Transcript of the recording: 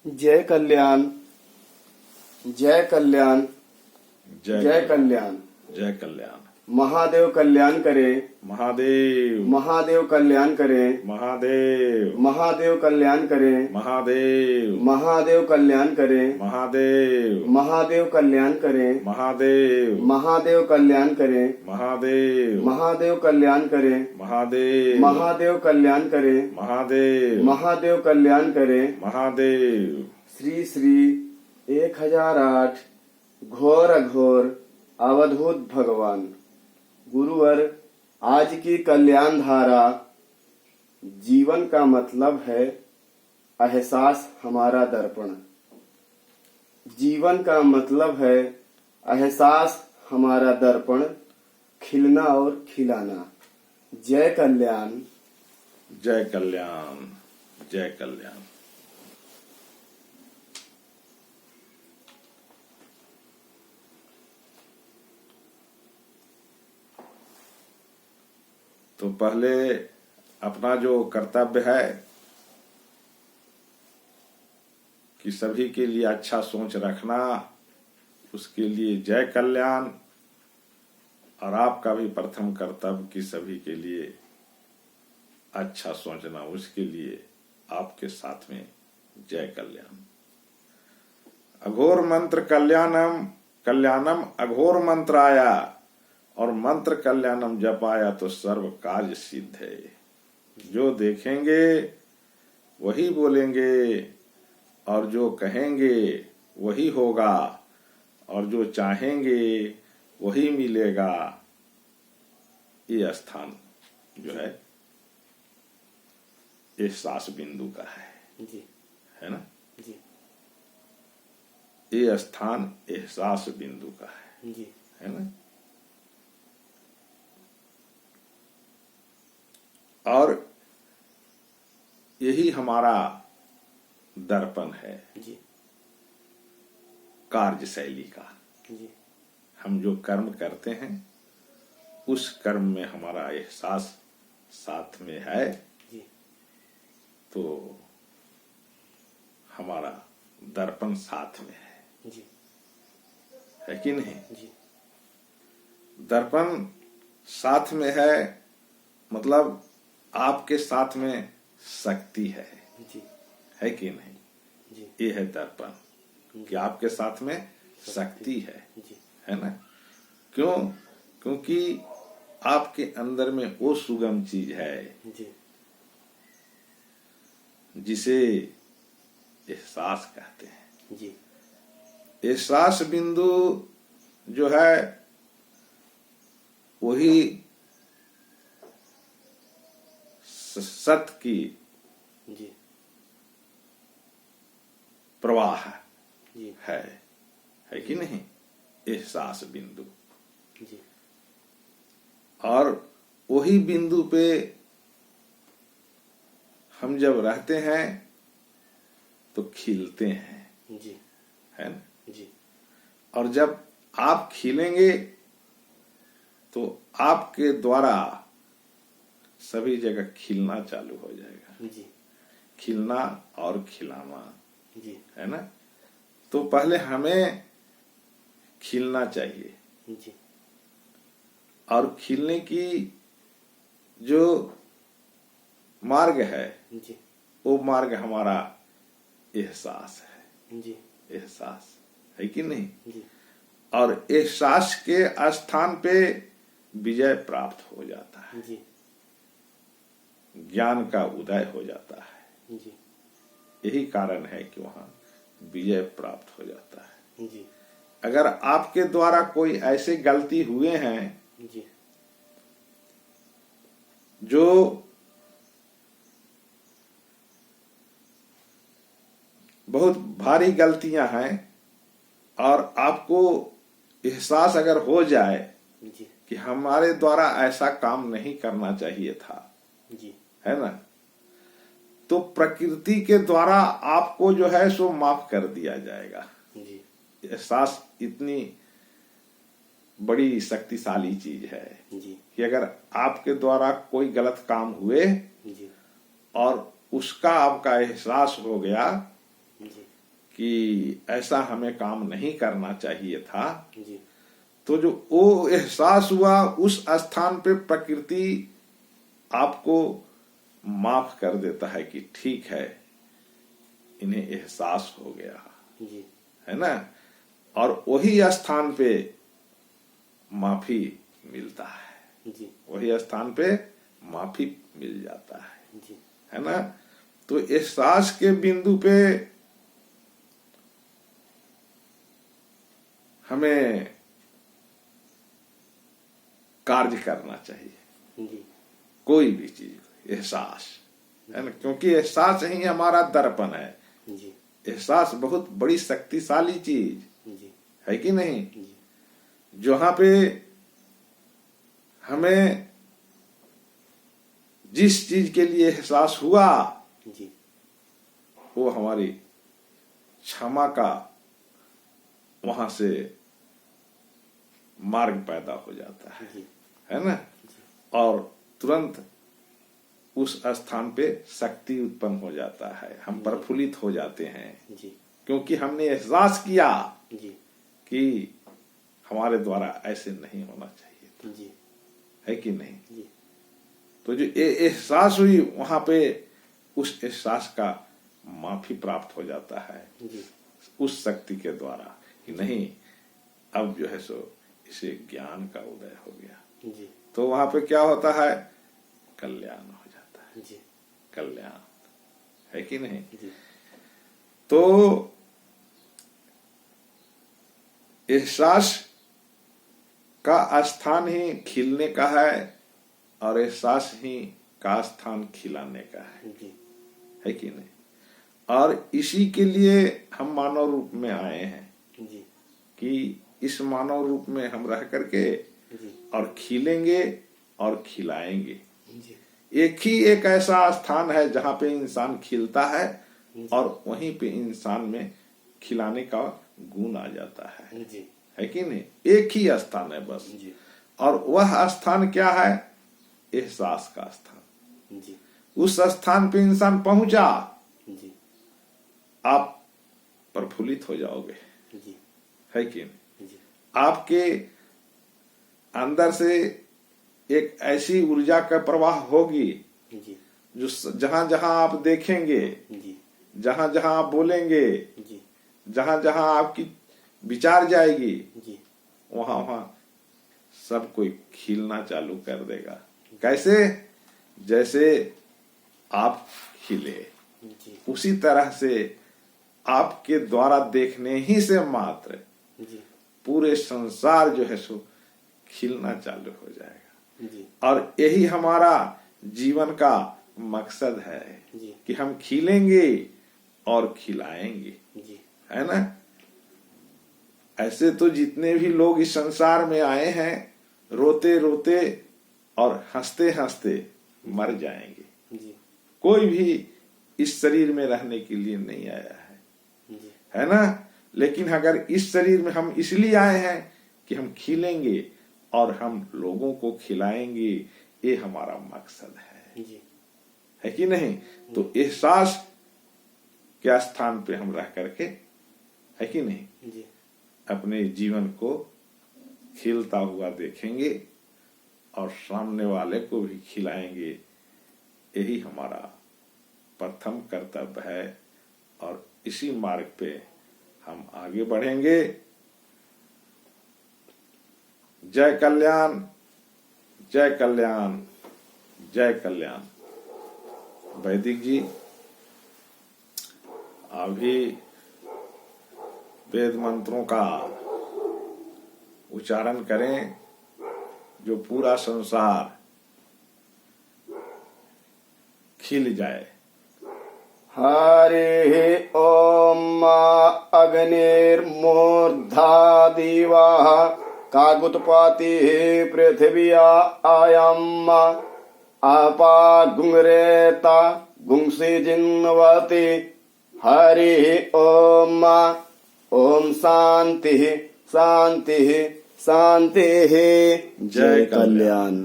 जय कल्याण जय कल्याण जय कल्याण। जय कल्याण। महादेव कल्याण करे। महादेव। महादेव कल्याण करे। महादेव। महादेव कल्याण करे। महादेव। महादेव कल्याण करे। महादेव। महादेव कल्याण करे। महादेव। महादेव कल्याण करे। महादेव। महादेव कल्याण करे। महादेव। महादेव कल्याण करे। महादेव। महादेव कल्याण करे। महादेव। श्री श्री 1008 घोर अघोर अवधूत भगवान। गुरुवर, आज की कल्याण धारा। जीवन का मतलब है एहसास हमारा दर्पण। जीवन का मतलब है एहसास हमारा दर्पण, खिलना और खिलाना। जय कल्याण। जय कल्याण। जय कल्याण। तो पहले अपना जो कर्तव्य है कि सभी के लिए अच्छा सोच रखना, उसके लिए जय कल्याण। और आपका भी प्रथम कर्तव्य कि सभी के लिए अच्छा सोचना, उसके लिए आपके साथ में जय कल्याण। अघोर मंत्र कल्याणम, कल्याणम अघोर मंत्र आया, और मंत्र कल्याणम जप आया तो सर्व कार्य सिद्ध है। जो देखेंगे वही बोलेंगे, और जो कहेंगे वही होगा, और जो चाहेंगे वही मिलेगा। ये स्थान जो है एहसास बिंदु का है जी। है ना जी। ये स्थान एहसास बिंदु का जी। है ना। और यही हमारा दर्पण है जी। कार्यशैली का। जी। हम जो कर्म करते हैं उस कर्म में हमारा एहसास साथ में है, जी। तो हमारा दर्पण साथ में जी। है कि नहीं। जी। दर्पण साथ में है मतलब आपके साथ में शक्ति है जी। है कि नहीं। जी। ये है दर्पण कि आपके साथ में शक्ति है जी। है ना। क्यों? क्योंकि आपके अंदर में वो सुगम चीज है जी। जिसे एहसास कहते हैं। जी। एहसास बिंदु जो है वही सत्य की जी। प्रवाह जी। है कि नहीं। एहसास बिंदु। जी। और वही बिंदु पे हम जब रहते हैं तो खिलते हैं जी। है ना। जी। और जब आप खिलेंगे तो आपके द्वारा सभी जगह खिलना चालू हो जाएगा। जी। खिलना और खिलाना जी। है ना। तो पहले हमें खिलना चाहिए, जी। और खिलने की जो मार्ग है जी। वो मार्ग हमारा एहसास है। जी। एहसास है कि नहीं। जी। और एहसास के स्थान पे विजय प्राप्त हो जाता है। जी। ज्ञान का उदय हो जाता है। जी। यही कारण है कि वहां विजय प्राप्त हो जाता है। जी। अगर आपके द्वारा कोई ऐसे गलती हुए हैं जी। जो बहुत भारी गलतियां हैं, और आपको एहसास अगर हो जाए जी। कि हमारे द्वारा ऐसा काम नहीं करना चाहिए था, जी। है ना, तो प्रकृति के द्वारा आपको जो है सो माफ कर दिया जाएगा। जी। एहसास इतनी बड़ी शक्तिशाली चीज है जी। कि अगर आपके द्वारा कोई गलत काम हुए जी। और उसका आपका एहसास हो गया जी। कि ऐसा हमें काम नहीं करना चाहिए था, जी तो जो वो एहसास हुआ उस स्थान पे प्रकृति आपको माफ कर देता है कि ठीक है, इन्हें एहसास हो गया, जी है ना। और वही स्थान पे माफी मिलता है, जी वही स्थान पे माफी मिल जाता है, जी है ना। तो एहसास के बिंदु पे हमें कार्य करना चाहिए, जी कोई भी चीज एहसास, है ना, क्योंकि एहसास ही हमारा दर्पण है। जी एहसास बहुत बड़ी शक्तिशाली चीज जी है कि नहीं। जी जहां पे हमें जिस चीज के लिए एहसास हुआ जी वो हमारी क्षमा का वहां से मार्ग पैदा हो जाता है ना। और तुरंत उस स्थान पे शक्ति उत्पन्न हो जाता है, हम प्रफुल्लित हो जाते हैं जी क्योंकि हमने एहसास किया जी कि हमारे द्वारा ऐसे नहीं होना चाहिए था, जी है कि नहीं। जी तो जो एहसास हुई वहां पे उस एहसास का माफी प्राप्त हो जाता है जी उस शक्ति के द्वारा कि नहीं, अब जो है सो इसे ज्ञान का उदय हो गया। जी तो वहां पे क्या होता है, कल्याण हो जाता है, जी कल्याण, है कि नहीं। जी तो एहसास का स्थान ही खिलने का है और एहसास ही का स्थान खिलाने का जी है कि नहीं। और इसी के लिए हम मानव रूप में आए हैं जी कि इस मानव रूप में हम रह करके जी और खिलेंगे और खिलाएंगे। जी एक ऐसा स्थान है जहां पे इंसान खिलता है और वहीं पे इंसान में खिलाने का गुण आ जाता है जी है कि नहीं। एक ही स्थान है बस, जी और वह स्थान क्या है, एहसास का स्थान। जी उस स्थान पे इंसान पहुंचा, जी आप प्रफुल्लित हो जाओगे, जी है कि नहीं। जी आपके अंदर से एक ऐसी ऊर्जा का प्रवाह होगी जी जो जहां जहां आप देखेंगे, जी जहां जहां आप बोलेंगे, जी जहां जहां आपकी विचार जाएगी, जी वहां वहां सब कोई खिलना चालू कर देगा। कैसे, जैसे आप खिले जी उसी तरह से आपके द्वारा देखने ही से मात्र जी पूरे संसार जो है सो खिलना चालू हो जाएगा। जी और यही हमारा जीवन का मकसद है जी कि हम खिलेंगे और खिलाएंगे, जी है ना। ऐसे तो जितने भी लोग इस संसार में आए हैं रोते रोते और हंसते हंसते मर जाएंगे। जी कोई भी इस शरीर में रहने के लिए नहीं आया है, जी है ना। लेकिन अगर इस शरीर में हम इसलिए आए हैं कि हम खिलेंगे और हम लोगों को खिलाएंगे, ये हमारा मकसद जी है कि नहीं। तो एहसास के स्थान पे हम रह करके, है कि नहीं, जी अपने जीवन को खिलता हुआ देखेंगे और सामने वाले को भी खिलाएंगे। यही हमारा प्रथम कर्तव्य है और इसी मार्ग पे हम आगे बढ़ेंगे। जय कल्याण, जय कल्याण, जय कल्याण। वैदिक जी अभी वेद मंत्रों का उच्चारण करें जो पूरा संसार खिल जाए। हरे ओम अग्निर्मूर्धा दिवः काकुत्पातिः पृथिव्या आयम् आपा गुंग्रेता गुंसि जिन्वति। हरि ओम ओम शांति शांति शांति। जय कल्याण।